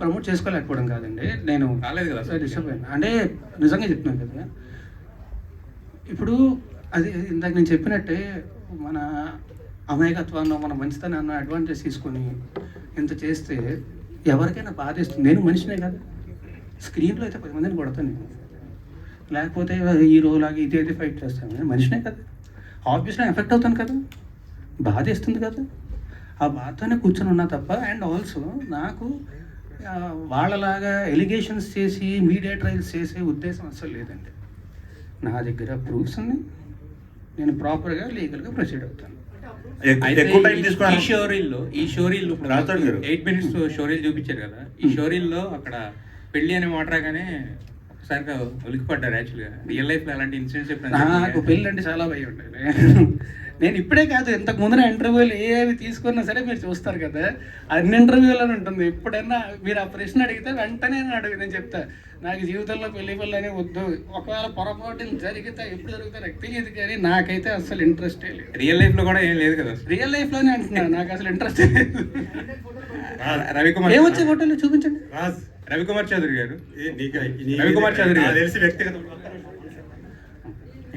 Promote చేసుకోలేకపోవడం కాదండి, నేను రాలేదు కదా డిసప్పాయింట్ అంటే నిజంగా చెప్తున్నాను కదా. ఇప్పుడు అది ఇందాక నేను చెప్పినట్టే మన అమాయకత్వాన్ని మన మంచితనాన్ని అడ్వాంటేజ్ తీసుకొని ఇంత చేస్తే ఎవరికైనా బాధేస్తుంది. నేను మనిషినే కదా, స్క్రీన్లో అయితే 10 మందిని కొడతాను నేను, లేకపోతే హీరోలాగా ఇదైతే ఫైట్ చేస్తాను, నేను మనిషినే కదా, ఆబ్వియస్లీ ఎఫెక్ట్ అవుతాను కదా, బాధేస్తుంది కదా, ఆ బాధతోనే కూర్చొని ఉన్నా తప్ప. అండ్ ఆల్సో నాకు వాళ్ళలాగా ఎలిగేషన్స్ చేసి మీడియా ట్రయల్స్ చేసే ఉద్దేశం అసలు లేదండి. నా దగ్గర ప్రూఫ్స్ ఉన్నాయి, నేను ప్రాపర్గా లీగల్గా ప్రొసీడ్ అవుతాను. ఈ షోరీల్లో 8 minutes షోరీలు చూపించారు కదా, ఈ షోరీల్లో అక్కడ పెళ్లి అనే మాట రాగానే ఒకసారిగా ఉలికిపడ్డారు. యాక్చువల్గా రియల్ లైఫ్లో అలాంటి ఇన్సిడెంట్స్ ఎప్పుడు? నాకు పెళ్ళి అంటే చాలా భయం ఉండేది. నేను ఇప్పుడే కాదు, ఇంతకు ముందర ఇంటర్వ్యూలు ఏవి తీసుకున్నా సరే మీరు చూస్తారు కదా, అన్ని ఇంటర్వ్యూలను ఉంటుంది. ఎప్పుడైనా మీరు ఆ ప్రశ్న అడిగితే వెంటనే నేను చెప్తా, నాకు జీవితంలో పెళ్లి అనే వద్దు, ఒకవేళ పొరపాటు జరిగితే ఎప్పుడు జరుగుతారో నాకు తెలియదు, కానీ నాకైతే అసలు ఇంట్రెస్టే లేదు. రియల్ లైఫ్లో కూడా ఏం లేదు కదా? రియల్ లైఫ్లోనే అంటున్నాను, నాకు అసలు ఇంట్రెస్ట్ లేదు. రవికుమార్ ఏమొచ్చే ఫోటోలు చూపించండి. రవికుమార్ చౌదరి గారు, రవికుమార్ చౌదరి గారు తెలిసి వ్యక్తిగత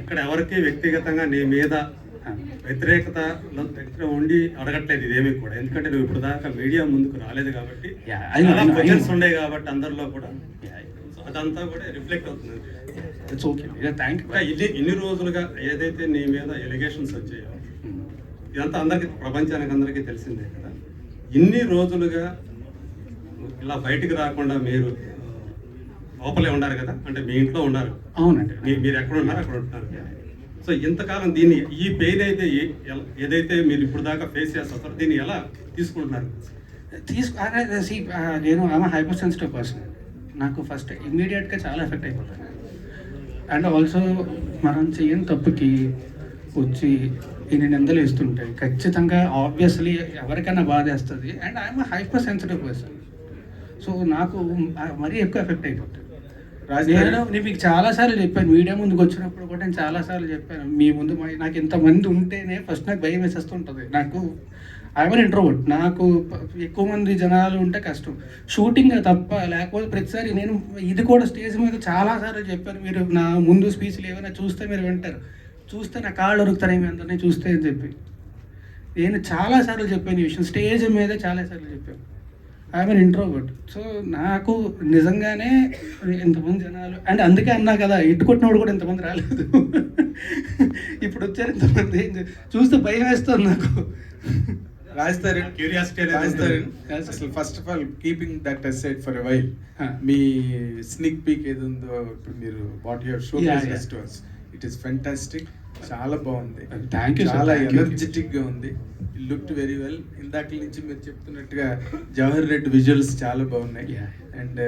ఇక్కడ ఎవరికి వ్యక్తిగతంగా నీ మీద వ్యతిరేకత ఉండి అడగట్లేదు ఇదేమీ కూడా, ఎందుకంటే నువ్వు ఇప్పుడు దాకా మీడియా ముందుకు రాలేదు కాబట్టి, క్వశ్చన్స్ ఉండే కాబట్టి అందరిలో కూడా అదంతా కూడా రిఫ్లెక్ట్ అవుతుంది. ఇన్ని రోజులుగా ఏదైతే నీ మీద ఎలిగేషన్స్ వచ్చాయో ఇదంతా అందరికి, ప్రపంచానికి అందరికీ తెలిసిందే కదా. ఇన్ని రోజులుగా ఇలా బయటికి రాకుండా మీరు లోపలే ఉన్నారు కదా, అంటే మీ ఇంట్లో ఉన్నారు. అవునండి, మీరు ఎక్కడ ఉన్నారు అక్కడ ఉంటున్నారు. సో ఇంతకాలం దీన్ని ఈ పెయిన్ అయితే ఏదైతే మీరు ఇప్పుడు దాకా ఫేస్ చేస్తారు దీన్ని ఎలా తీసుకుంటున్నారు? నేను ఆమె హైపర్ సెన్సిటివ్ పర్సన్, నాకు ఫస్ట్ ఇమ్మీడియట్గా చాలా ఎఫెక్ట్ అయిపోతాను. అండ్ ఆల్సో మనం చేయని తప్పుకి వచ్చి ఇన్ని నిందలు వేస్తుంటాయి, ఖచ్చితంగా ఆబ్వియస్లీ ఎవరికైనా బాధేస్తుంది. And I'm hyper sensitive person, so నాకు మరీ ఎక్కువ ఎఫెక్ట్ అయిపోతుంది. నేను మీకు చాలాసార్లు చెప్పాను, మీడియా ముందుకు వచ్చినప్పుడు కూడా నేను చాలాసార్లు చెప్పాను, మీ ముందు నాకు ఇంతమంది ఉంటేనే ఫస్ట్ నాకు భయం వేసేస్తుంటుంది. నాకు ఐఎమ్ ఇంట్రోవర్ట్, నాకు ఎక్కువ మంది జనాలు ఉంటే కష్టం, షూటింగ్ తప్ప. లేకపోతే ప్రతిసారి నేను ఇది కూడా స్టేజ్ మీద చాలాసార్లు చెప్పాను, మీరు నా ముందు స్పీచ్లు ఏమైనా చూస్తే మీరు వింటారు, చూస్తే నా కాళ్ళు ఉరుకుతారు ఏమి అందరినీ చూస్తే అని చెప్పి నేను చాలాసార్లు చెప్పాను ఈ విషయం, స్టేజ్ మీద చాలాసార్లు చెప్పాను. ఐఎమ్ ఇంట్రోవర్ట్, సో నాకు నిజంగానే ఇంతమంది జనాలు, అండ్ అందుకే అన్నా కదా ఇటు కొట్టినోడు కూడా ఇంతమంది రాలేదు. ఇప్పుడు వచ్చారు ఇంతమంది, చూస్తే భయం వేస్తుంది నాకు. అసలు first of all keeping that aside for a while, me స్నిక్ peak ఏది ఉందో ఇప్పుడు మీరు what your show to us, it is fantastic, చాలా బాగుంది. థ్యాంక్ యూ, చాలా ఎనర్జెటిక్ గా ఉంది, లుక్డ్ వెరీ వెల్. ఇందాక నుంచి మీరు చెప్తున్నట్టుగా జవహర్ రెడ్డి విజువల్స్ చాలా బాగున్నాయి, అండ్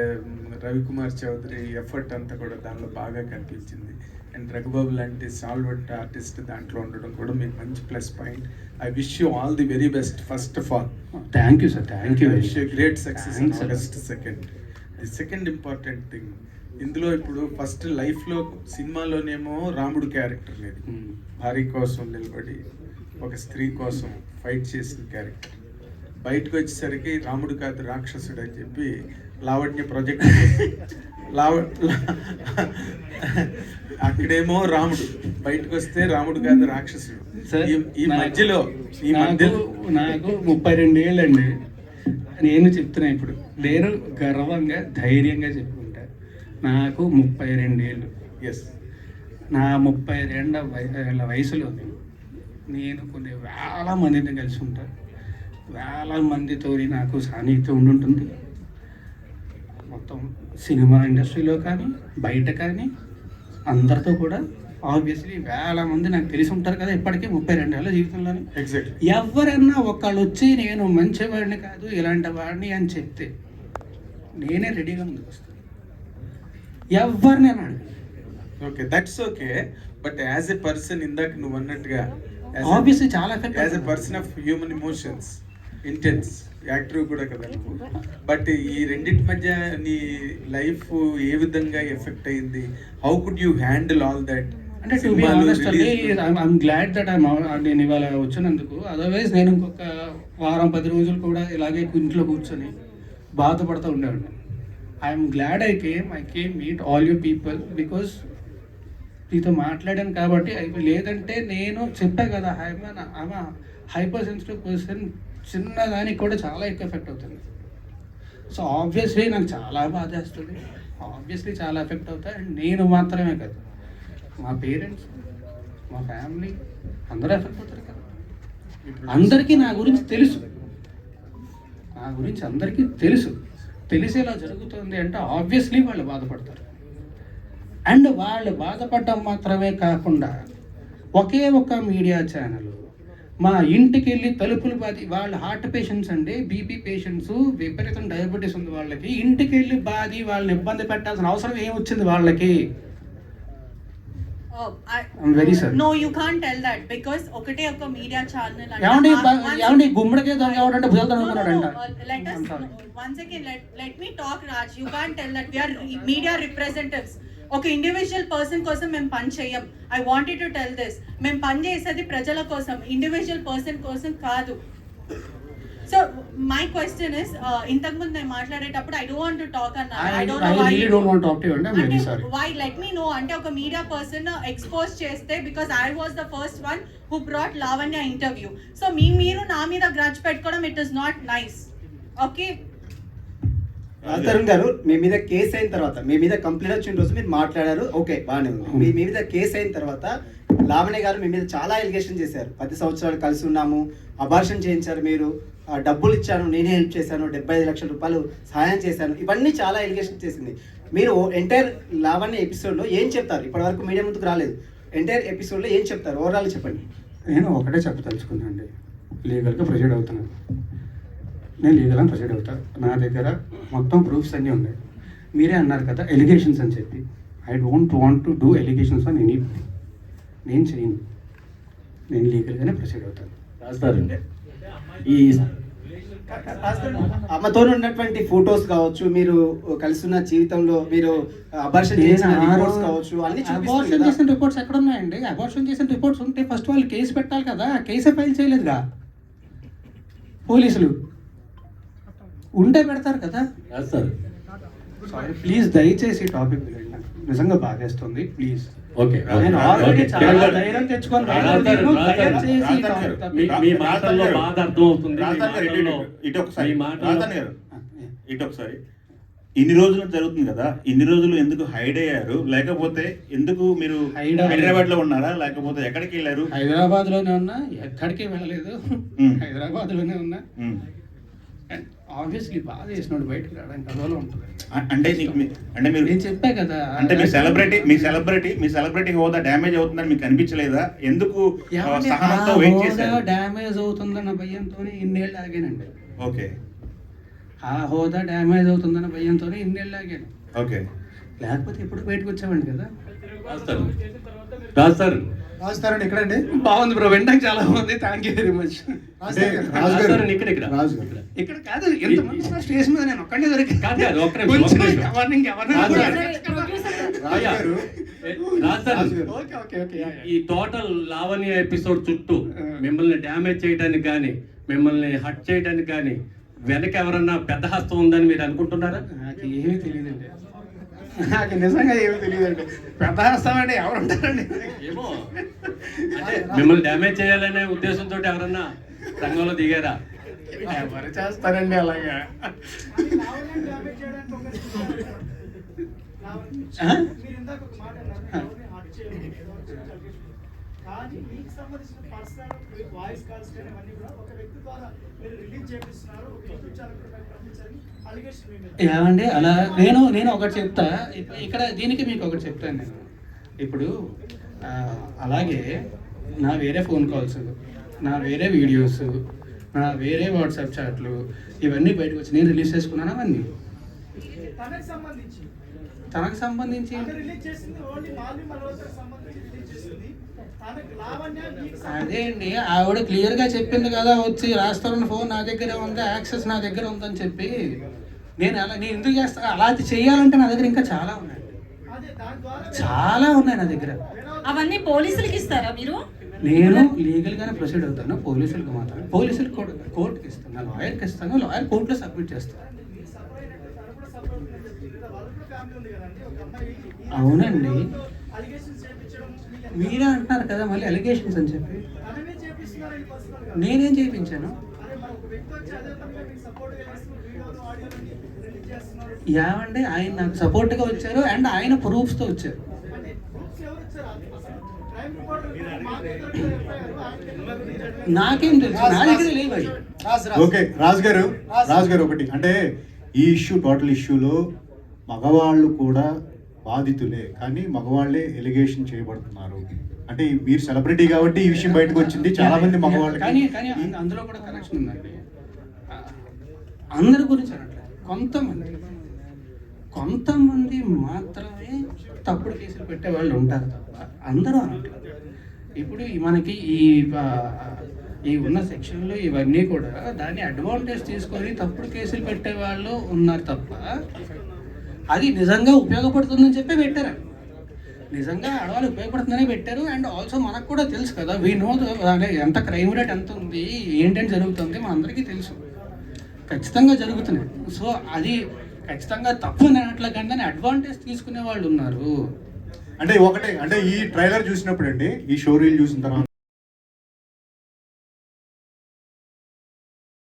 రవికుమార్ చౌదరి ఎఫర్ట్ అంతా కూడా దానిలో బాగా కనిపించింది. అండ్ రఘుబాబు లాంటి సాల్వెంట్ ఆర్టిస్ట్ దాంట్లో ఉండడం కూడా మీకు మంచి plus point. I wish you all the very best first of all. Thank you sir, thank you. Wish you great success in August 2nd. The second important thing ఇందులో, ఇప్పుడు first లైఫ్లో సినిమాలోనేమో రాముడు character లేదు, భార్య కోసం నిలబడి ఒక స్త్రీ కోసం ఫైట్ చేసిన క్యారెక్టర్. బయటకు వచ్చేసరికి రాముడు కాదు రాక్షసుడు అని చెప్పి లావణ్య ప్రొజెక్ట్ అక్కడేమో రాముడు, బయటకు వస్తే రాముడు కాదు రాక్షసుడు. ఈ మధ్యలో నాకు 32 ఏళ్ళండి, నేను చెప్తున్నా ఇప్పుడు, నేను గర్వంగా ధైర్యంగా చెప్పుకుంటా, నాకు 32 ఏళ్ళు. ఎస్, నా 32 వయసులో నేను కొన్ని వేల మందిని కలిసి ఉంటాను, వేల మందితో నాకు సాన్నిహిత్యం ఉండుంటుంది. మొత్తం సినిమా ఇండస్ట్రీలో కానీ బయట కానీ అందరితో కూడా ఆబ్వియస్లీ వేల మంది నాకు తెలిసి ఉంటారు కదా ఇప్పటికీ 32 ఏళ్ళ జీవితంలోనే. ఎగ్జాక్ట్లీ. ఎవరన్నా ఒకళ్ళు వచ్చి నేను మంచివాడిని కాదు ఇలాంటి వాడిని అని చెప్తే నేనే రెడీగా ముందుకు వస్తాను, ఎవరిని అని అడగను. Okay, that's okay. But as a person, ఇందాక నువ్వు అన్నట్టుగా ఆబ్వియస్లీ చాలా effect, as a person of human emotions, intense actor కూడా కదా నువ్వు. బట్ ఈ రెండింటి మధ్య నీ లైఫ్ ఏ విధంగా ఎఫెక్ట్ అయింది? How could you handle all that? అంటే టు బి ఆనెస్ట్ అండి, ఐఎమ్ గ్లాడ్ దట్ నేను ఇవాళ వచ్చినందుకు. అదర్వైజ్ నేను ఇంకొక వారం 10 రోజులు కూడా ఇలాగే ఇంట్లో కూర్చొని బాధపడుతూ ఉండేవాడిని. I'm glad I came meet all you people because మీతో మాట్లాడాను కాబట్టి లేదంటే నేను చెప్పా కదా ఆమె హైపర్ సెన్సిటివ్ పర్సన్, చిన్నదానికి కూడా చాలా ఎక్కువ ఎఫెక్ట్ అవుతుంది. సో ఆబ్వియస్లీ నాకు చాలా బాధేస్తుంది, ఆబ్వియస్లీ చాలా ఎఫెక్ట్ అవుతాయి. అండ్ నేను మాత్రమే కాదు, మా పేరెంట్స్, మా ఫ్యామిలీ అందరూ ఎఫెక్ట్ అవుతారు కదా. అందరికీ నా గురించి తెలుసు, నా గురించి అందరికీ తెలుసు. తెలిసేలా జరుగుతుంది అంటే ఆబ్వియస్లీ వాళ్ళు బాధపడతారు. అండ్ వాళ్ళు బాధపడడం మాత్రమే కాకుండా ఒకే ఒక మీడియా ఛానల్ మా ఇంటికి వెళ్ళి తలుపులు బాది, వాళ్ళు హార్ట్ పేషెంట్స్ అండి, బీపీ పేషెంట్స్, విపరీతం డయాబెటీస్ ఉంది వాళ్ళకి, ఇంటికి వెళ్ళి బాది వాళ్ళని ఇబ్బంది పెట్టాల్సిన అవసరం ఏమొచ్చింది వాళ్ళకి? I'm very sorry. No, you can't tell that because ఒకటే ఒక మీడియా ఛానల్ ఏమండి గుమ్మడికే దొంగ ఎవడంటే భుజాలు తనుకున్నాడంట. let us once again let me talk, Raj. You can't tell that we are media representatives. ఒక ఇండివిజువల్ పర్సన్ కోసం మేము పని చేయం. I wanted to tell this. మేము పని చేసేది ప్రజల కోసం, ఇండివిజువల్ పర్సన్ కోసం కాదు. సో మై క్వశ్చన్ ఇస్, ఇంతకుముందు నేను మాట్లాడేటప్పుడు I don't want to talk అన్నా. I don't know why you don't want to talk to you. I'm very sorry. Why? Let me know. అంటే ఒక మీడియా పర్సన్ ఎక్స్పోజ్ చేస్తే, because I was the first one who brought Lavanya interview. So మీరు నా మీద grudge పెట్టుకోవడం it is not nice. Okay Tarun garu, మీ మీద case అయిన తర్వాత, మీ మీద కంప్లైంట్ వచ్చిన రోజు మీరు మాట్లాడారు, ఓకే బాగానే ఉంది. మీ మీద కేసు అయిన తర్వాత లావణ్య గారు మీ మీద చాలా ఎలిగేషన్ చేశారు. 10 సంవత్సరాలు కలిసి ఉన్నాము, అబార్షన్ చేయించారు, మీరు డబ్బులు ఇచ్చాను, నేనే హెల్ప్ చేశాను, 75 లక్షల రూపాయలు సహాయం చేశాను, ఇవన్నీ చాలా ఎలిగేషన్ చేసింది. మీరు ఎంటైర్ లావణ్య ఎపిసోడ్లో ఏం చెప్తారు? ఇప్పటివరకు మీడియా ముందుకు రాలేదు. ఎంటైర్ ఎపిసోడ్లో ఏం చెప్తారు? ఓవరాల్ చెప్పండి. నేను ఒకటే చెప్పదలుచుకున్నాను అండి, లీగల్గా ప్రొసీడ్ అవుతున్నాను. నేను లీగల్గా ప్రొసీడ్ అవుతాను. నా దగ్గర మొత్తం ప్రూఫ్స్ అన్నీ ఉన్నాయి. మీరే అన్నారు కదా ఎలిగేషన్స్ అని చెప్పి. I don't want to do allegations on any. నేను చేయను, నేను లీగల్గానే ప్రొసీడ్ అవుతాను. రాస్తారండి ఈ అమ్మతో ఉన్నటువంటి ఫొటోస్ కావచ్చు, మీరు కలిసిన జీవితంలో మీరు అబార్షన్ చేసిన రిపోర్ట్స్ కావచ్చు, అన్ని అబార్షన్ చేసిన రిపోర్ట్స్ ఎక్కడ ఉన్నాయండి? అబార్షన్ చేసిన రిపోర్ట్స్ ఉంటే ఫస్ట్ వాళ్ళు కేసు పెట్టాలి కదా. కేసే ఫైల్ చేయలేదుగా పోలీసులు. ఉంటే పెడతారు కదా. సారీ ప్లీజ్, దయచేసి టాపిక్ నిజంగా బాధేస్తుంది ప్లీజ్. ఓకే, నేను ఆల్రెడీ చాలా ధైర్యం తెచ్చుకొని మీ మాటల్లో బాధ అర్థం అవుతుంది. ఇటు ఒకసారి ఇన్ని రోజులు జరుగుతుంది కదా, ఇన్ని రోజులు ఎందుకు హైడ్ అయ్యారు? లేకపోతే ఎందుకు మీరు హైదరాబాద్ లో ఉన్నారా, లేకపోతే ఎక్కడికి వెళ్ళారు? హైదరాబాద్ లోనే ఉన్నా, ఎక్కడికి వెళ్ళలేదు, హైదరాబాద్ లోనే ఉన్నా. ఆబ్వియస్లీ బాధ చేసినోడు బయటకు రావడానికి అదోలో ఉంటుంది. అంటే మీరు నేను చెప్పా కదా, అంటే మీ సెలబ్రిటీ హోదా డ్యామేజ్ అవుతుందని మీకు అనిపించలేదా? ఎందుకు సహనంతో వెయిట్ చేశారు? డ్యామేజ్ అవుతుందన్న భయంతో ఇన్నేళ్ళు ఆగానండి. ఓకే, ఆ హోదా డ్యామేజ్ అవుతుందన్న భయంతో ఇన్నేళ్ళు ఆగాను. ఓకే, లేకపోతే ఎప్పుడు బయటకు వచ్చామండి కదా. రాజుతారండి ఇక్కడండి. బాగుంది బ్రో, వినడానికి చాలా బాగుంది. Thank you very much. ఇక్కడ కాదు, ఎంత మంది స్టేజ్ మీద నేను ఒక్కడే దొరికాను. ఈ టోటల్ లావణ్య ఎపిసోడ్ చుట్టూ మిమ్మల్ని డ్యామేజ్ చేయడానికి కానీ, మిమ్మల్ని హట్ చేయడానికి కానీ వెనక ఎవరన్నా పెద్ద హస్తం ఉందని మీరు అనుకుంటున్నారా? నాకు ఏమీ తెలియదండి, నాకు నిజంగా ఏమీ తెలియదండి. పెద్ద హస్తం అంటే ఎవరు ఉంటారండి? ఏమో, అంటే మిమ్మల్ని డ్యామేజ్ చేయాలనే ఉద్దేశంతో ఎవరన్నా రంగంలో దిగారా? ఎవరు చేస్తారండి అలాగా? కానీ మీకు సంబంధించిన పర్సనల్ వాయిస్ కాల్స్ కానీ అన్నీ కూడా ఒక వ్యక్తి ద్వారా మీరు రిలీజ్ చేపిస్తున్నారు, ఒక యూట్యూబ్ ఛానల్ కూడా పంపించారని అలిగేషన్ మీ మీద. ఏమండి అలా నేను ఒకటి చెప్తా ఇక్కడ, దీనికి మీకు ఒకటి చెప్తాను నేను. ఇప్పుడు అలాగే నా వేరే ఫోన్ కాల్స్, నా వేరే వీడియోస్, నా వేరే వాట్సాప్ చాట్లు ఇవన్నీ బయటకు వచ్చి నేను రిలీజ్ చేసుకున్నాను. అవన్నీ తనకు సంబంధించి రిలీజ్ చేసింది ఓన్లీ మాల్వి మల్హోత్రాకి సంబంధించి రిలీజ్ చేసింది. అదే అండి, ఆవిడ క్లియర్ గా చెప్పింది కదా, వచ్చి రాస్తారన్న ఫోన్ నా దగ్గర ఉంది, యాక్సెస్ నా దగ్గర ఉందని చెప్పి. నేను ఎందుకు చేస్తా? అలా చేయాలంటే నా దగ్గర ఇంకా చాలా ఉన్నాయి, చాలా ఉన్నాయి నా దగ్గర. అవన్నీ పోలీసులకి ఇస్తారా మీరు? నేను లీగల్ గానే ప్రొసీడ్ అవుతాను. పోలీసులకు మాత్రమే, పోలీసులు కోర్టుకి ఇస్తాను, లాయర్కి ఇస్తాను, లాయర్ కోర్టులో సబ్మిట్ చేస్తాను. ఫ్యామిలీ ఉంది కదండి, ఒక అమ్మాయి అవునండి. అలిగేషన్స్ చేయించడం మీరే అంటున్నారు కదా మళ్ళీ అలిగేషన్స్ అని చెప్పి. తననే చేపిస్తున్నారండి పర్సనల్ గా. నేనేం చేయించాను? అరే మరి ఒక వ్యక్తి వచ్చి అదే పనిగా మీకు సపోర్ట్ చేస్తూ వీడియోలు ఆడియోలు రిలీజ్ చేస్తున్నారు యావండి ఆయన నాకు సపోర్ట్గా వచ్చారు అండ్ ఆయన ప్రూఫ్స్తో వచ్చారు. అంటే గ్రూప్స్ ఎవరు వచ్చారు అసలు క్రైమ్ రిపోర్టర్ మాకు ఎఫ్ఐఆర్ ఆయనకి నాకేం తెలుసు, నా దగ్గర లేవు అవి. ఓకే రాజు గారు ఒకటి అంటే ఈ ఇష్యూ టోటల్ ఇష్యూలో మగవాళ్ళు కూడా బాధితులే, కానీ మగవాళ్ళే ఎలిగేషన్ చేయబడుతున్నారు. అంటే మీరు సెలబ్రిటీ కాబట్టి ఈ విషయం బయటకు వచ్చింది, చాలా మంది మగవాళ్ళు. కానీ అందులో కూడా కరెక్షన్ ఉందండి. అందరి గురించి అనట్లేదు, కొంతమంది మాత్రమే తప్పుడు కేసులు పెట్టే వాళ్ళు ఉంటారు తప్ప అందరూ అనట్లేదు. ఇప్పుడు మనకి ఈ ఉన్న సెక్షన్లు ఇవన్నీ కూడా దాన్ని అడ్వాంటేజ్ తీసుకొని తప్పుడు కేసులు పెట్టే వాళ్ళు ఉన్నారు తప్ప అది నిజంగా ఉపయోగపడుతుందని చెప్పి పెట్టారు. నిజంగా ఆడవాళ్ళు ఉపయోగపడుతుందనే పెట్టారు. అండ్ ఆల్సో మనకు కూడా తెలుసు కదా, వీ నో ఎంత క్రైమ్ రేట్ ఎంత ఉంది, ఏంటని జరుగుతుంది మనందరికీ తెలుసు, ఖచ్చితంగా జరుగుతున్నాయి. సో అది ఖచ్చితంగా తప్పు అనట్ల కానీ అడ్వాంటేజ్ తీసుకునే వాళ్ళు ఉన్నారు. అంటే ఒకటే అంటే ఈ ట్రైలర్ చూసినప్పుడు అండి, ఈ షో రీల్ చూసిన తర్వాత